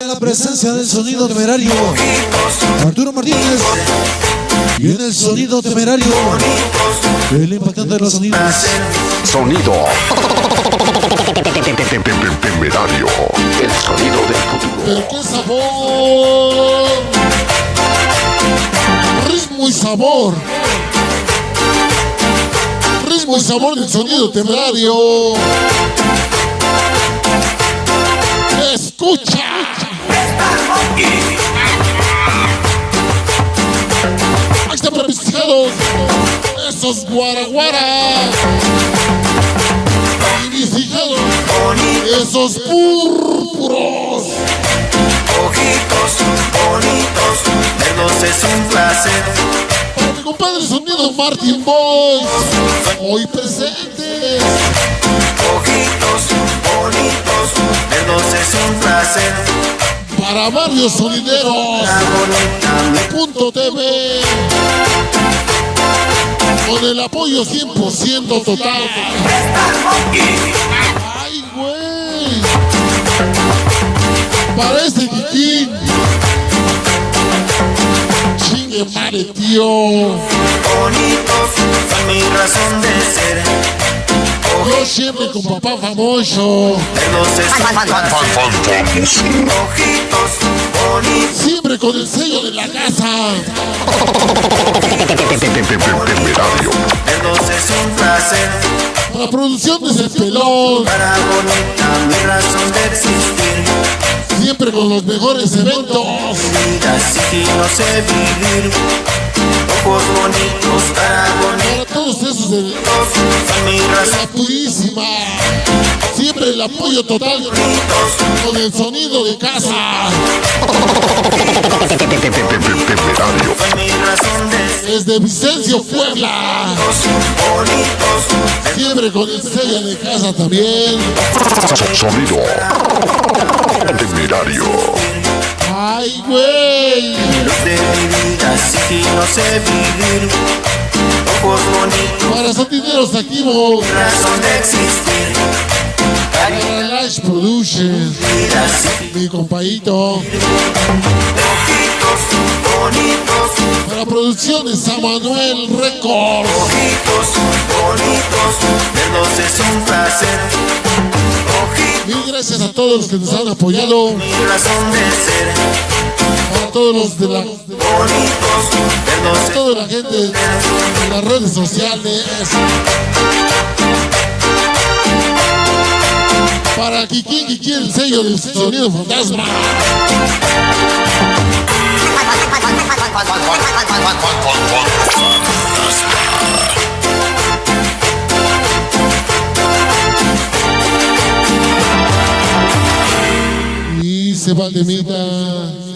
Viene la presencia del sonido temerario Arturo Martínez. Viene el sonido temerario, el impactante de los sonidos. Sonido temerario, el sonido del futuro. Pero qué sabor, ritmo y sabor, ritmo y sabor del sonido temerario. Escucha. Ahí están previsticados esos guaraguaras y mis hijados, esos púrpuros. Ojitos bonitos, verlos es un placer. Para mi compadre sonido Martin Boys, hoy presentes. Ojitos bonitos, verlos es un placer. Para varios sonideros, Punto TV, con el apoyo 100% total. Ay, güey. Para este Kikín, chingue madre, tío. Bonitos son mi razón de ser. Yo siempre con papá famoso, Verlos es un placer. Ojitos bonitos, siempre con el sello de la casa. Temerario. verlos es un placer. Para producciones El Pelón, Para bonita mi razón de existir. siempre con los mejores eventos. Vida así no sé vivir. Ojos bonitos, cara bonita, Para todos esos de son mi razón. la purísima, siempre el apoyo total con el sonido de casa. Temerario. Son mi razón de ser. Desde Vicencio, Puebla, Bonitos, siempre con el sello de casa también. Sonido temerario. Ay, güey. los de mi vida así no sé vivir. Ojos bonitos, Para sonideros activos, razón de existir. para Lash Productions, Vida así, mi compadito. ojitos bonitos, Para producciones San Manuel Records, ojitos bonitos, verlos es un placer. Ojitos, mil gracias a todos los que nos han apoyado, mi razón de ser. a todos los de la, Bonitos, verlos es toda la gente de las redes sociales. Para Kikín que quiere el sello del sonido fantasma. Y se va de mitad.